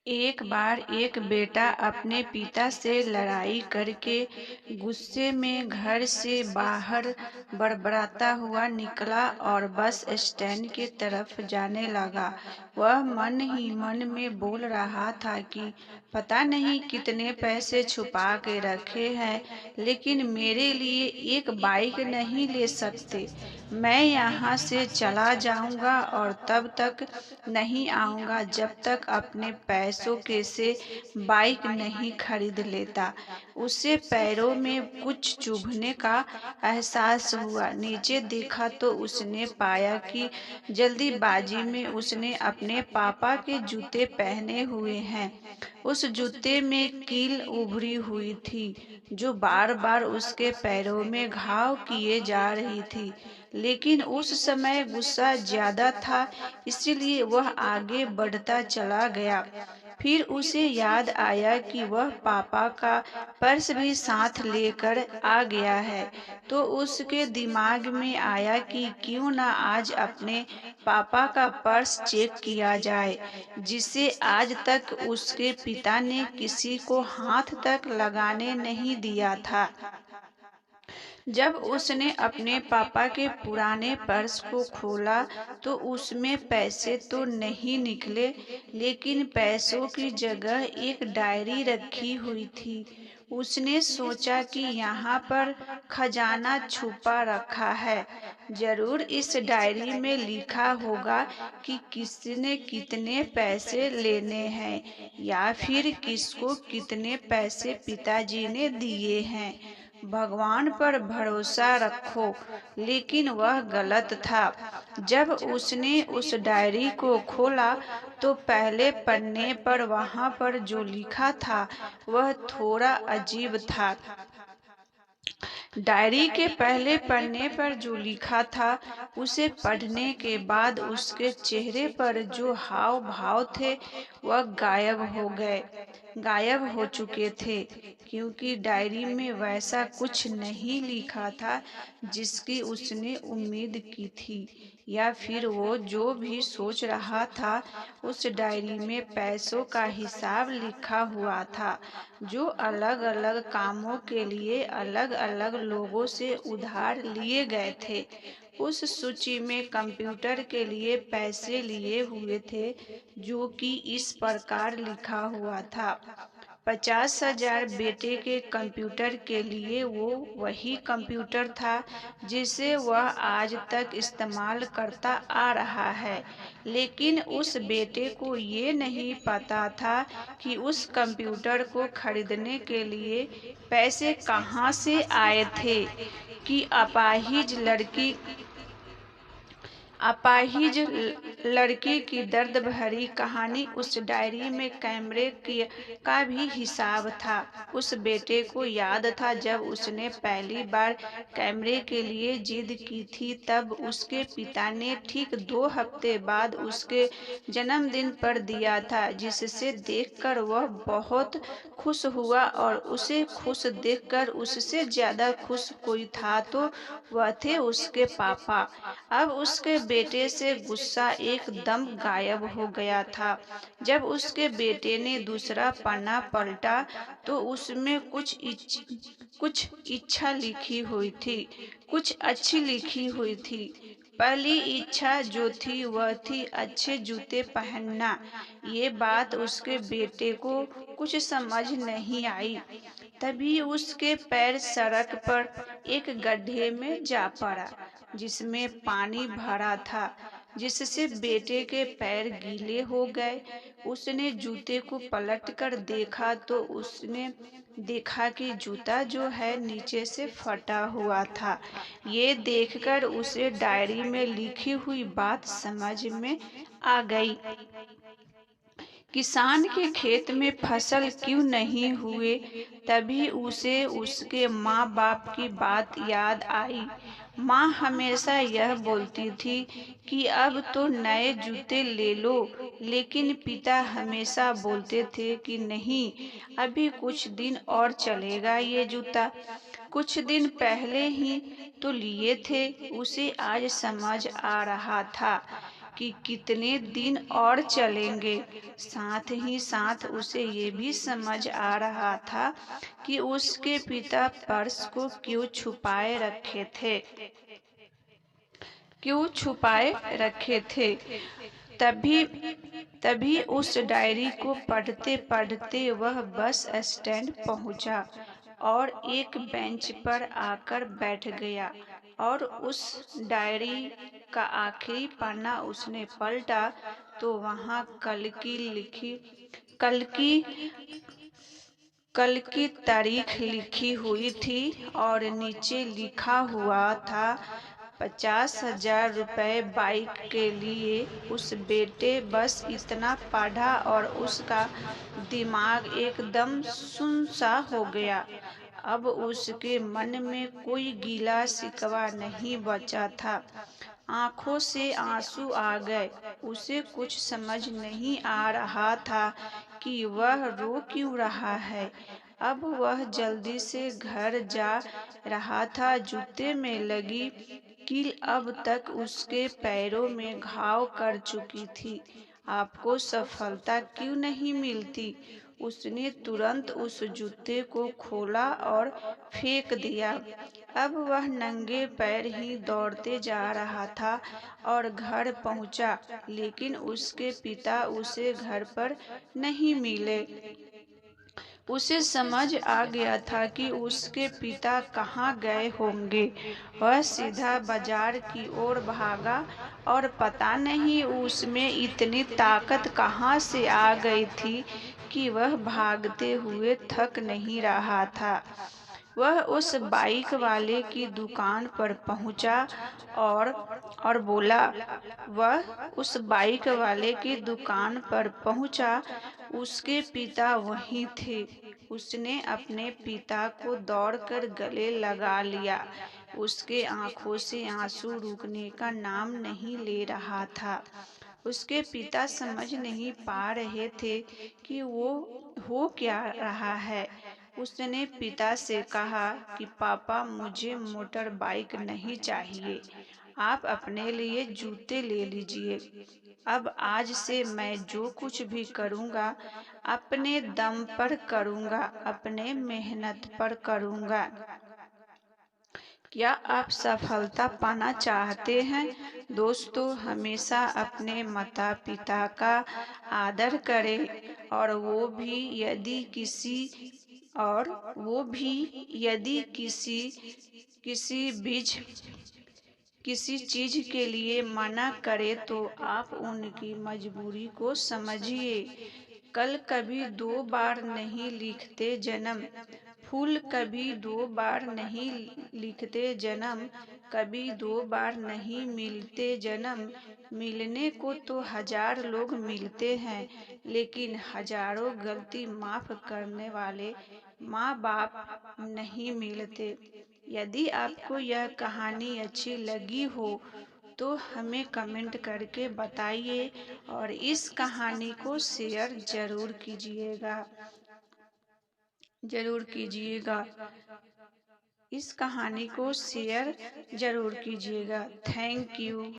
एक बार एक बेटा अपने पिता से लड़ाई करके गुस्से में घर से बाहर बड़बड़ाता हुआ निकला और बस स्टैंड की तरफ जाने लगा। वह मन ही मन में बोल रहा था कि पता नहीं कितने पैसे छुपा के रखे हैं, लेकिन मेरे लिए एक बाइक नहीं ले सकते। मैं यहाँ से चला जाऊंगा और तब तक नहीं आऊंगा जब तक अपने पैसों के से बाइक नहीं खरीद लेता। उसे पैरों में कुछ चुभने का एहसास हुआ। नीचे देखा तो उसने पाया कि जल्दीबाजी में उसने अपने पापा के जूते पहने हुए हैं। उस जूते में कील उभरी हुई थी जो बार बार उसके पैरों में घाव किए जा रही थी। लेकिन उस समय गुस्सा ज्यादा था, इसलिए वह आगे बढ़ता चला गया। फिर उसे याद आया कि वह पापा का पर्स भी साथ लेकर आ गया है। तो उसके दिमाग में आया कि क्यों ना आज अपने पापा का पर्स चेक किया जाए, जिसे आज तक उसके पिता ने किसी को हाथ तक लगाने नहीं दिया था। जब उसने अपने पापा के पुराने पर्स को खोला तो उसमें पैसे तो नहीं निकले, लेकिन पैसों की जगह एक डायरी रखी हुई थी। उसने सोचा कि यहाँ पर खजाना छुपा रखा है। जरूर इस डायरी में लिखा होगा कि किसने कितने पैसे लेने हैं या फिर किसको कितने पैसे पिताजी ने दिए हैं। भगवान पर भरोसा रखो। लेकिन वह गलत था। जब उसने उस डायरी को खोला तो पहले पन्ने पर वहां पर जो लिखा था वह थोड़ा अजीब था। डायरी के पहले पन्ने पर जो लिखा था उसे पढ़ने के बाद उसके चेहरे पर जो हाव भाव थे वह गायब हो चुके थे, क्योंकि डायरी में वैसा कुछ नहीं लिखा था जिसकी उसने उम्मीद की थी। या फिर वो जो भी सोच रहा था, उस डायरी में पैसों का हिसाब लिखा हुआ था जो अलग अलग कामों के लिए अलग अलग लोगों से उधार लिए गए थे। उस सूची में कंप्यूटर के लिए पैसे लिए हुए थे, जो कि इस प्रकार लिखा हुआ था: 50,000 बेटे के कंप्यूटर के लिए। वो वही कंप्यूटर था जिसे वह आज तक इस्तेमाल करता आ रहा है, लेकिन उस बेटे को ये नहीं पता था कि उस कंप्यूटर को खरीदने के लिए पैसे कहाँ से आए थे। कि अपाहिज लड़की की दर्द भरी कहानी। उस डायरी में का भी हिसाब था। उस बेटे को याद था जब उसने पहली बार कैमरे के लिए जिद की थी, तब उसके पिता ने ठीक 2 हफ्ते बाद उसके जन्मदिन पर दिया था, जिससे देखकर वह बहुत खुश हुआ। और उसे खुश देखकर उससे ज्यादा खुश कोई था तो वह थे उसके पापा। अब उसके बेटे से गुस्सा एकदम गायब हो गया था। जब उसके बेटे ने दूसरा पन्ना पलटा तो उसमें कुछ इच्छा लिखी हुई थी, कुछ अच्छी लिखी हुई थी। पहली इच्छा जो थी वह थी अच्छे जूते पहनना। ये बात उसके बेटे को कुछ समझ नहीं आई। तभी उसके पैर सड़क पर एक गड्ढे में जा पड़ा जिसमें पानी भरा था, जिससे बेटे के पैर गीले हो गए। उसने जूते को पलटकर देखा तो उसने देखा कि जूता जो है नीचे से फटा हुआ था। ये देखकर उसे डायरी में लिखी हुई बात समझ में आ गई। किसान के खेत में फसल क्यों नहीं हुए। तभी उसे उसके माँ बाप की बात याद आई। माँ हमेशा यह बोलती थी कि अब तो नए जूते ले लो, लेकिन पिता हमेशा बोलते थे कि नहीं, अभी कुछ दिन और चलेगा ये जूता। कुछ दिन पहले ही तो लिए थे। उसे आज समझ आ रहा था कि कितने दिन और चलेंगे। साथ ही साथ उसे ये भी समझ आ रहा था कि उसके पिता पर्स को क्यों छुपाए रखे थे। तभी तभी उस डायरी को पढ़ते पढ़ते वह बस स्टैंड पहुंचा और एक बेंच पर आकर बैठ गया और उस डायरी का आखिरी पन्ना उसने पलटा तो वहां कल की कल की तारीख लिखी हुई थी और नीचे लिखा हुआ था 50,000 रुपये बाइक के लिए। उस बेटे बस इतना पढ़ा और उसका दिमाग एकदम सुनसा हो गया। अब उसके मन में कोई गिला शिकवा नहीं बचा था। आंखों से आंसू आ गए। उसे कुछ समझ नहीं आ रहा था कि वह रो क्यों रहा है। अब वह जल्दी से घर जा रहा था। जूते में लगी कील अब तक उसके पैरों में घाव कर चुकी थी। आपको सफलता क्यों नहीं मिलती? उसने तुरंत उस जूते को खोला और फेंक दिया। अब वह नंगे पैर ही दौड़ते जा रहा था और घर पहुंचा, लेकिन उसके पिता उसे घर पर नहीं मिले। उसे समझ आ गया था कि उसके पिता कहाँ गए होंगे। वह सीधा बाजार की ओर भागा और पता नहीं उसमें इतनी ताकत कहाँ से आ गई थी कि वह भागते हुए थक नहीं रहा था। वह उस बाइक वाले की दुकान पर पहुंचा और बोला। वह उस बाइक वाले की दुकान पर पहुंचा। उसके पिता वहीं थे। उसने अपने पिता को दौड़कर गले लगा लिया। उसके आंखों से आंसू रुकने का नाम नहीं ले रहा था। उसके पिता समझ नहीं पा रहे थे कि वो हो क्या रहा है। उसने पिता से कहा कि पापा, मुझे मोटर बाइक नहीं चाहिए। आप अपने लिए जूते ले लीजिए। अब आज से मैं जो कुछ भी करूँगा अपने दम पर करूँगा, अपने मेहनत पर करूँगा। क्या आप सफलता पाना चाहते हैं? दोस्तों, हमेशा अपने माता पिता का आदर करें और वो भी यदि किसी बीच किसी चीज के लिए मना करे तो आप उनकी मजबूरी को समझिए। कल कभी दो बार नहीं लिखते जन्म। फूल कभी दो बार नहीं लिखते जन्म। कभी दो बार नहीं मिलते जन्म। मिलने को तो 1000 लोग मिलते हैं, लेकिन हजारों गलती माफ करने वाले माँ बाप नहीं मिलते। यदि आपको यह कहानी अच्छी लगी हो तो हमें कमेंट करके बताइए और इस कहानी को शेयर जरूर कीजिएगा। इस कहानी को शेयर जरूर कीजिएगा। Thank you.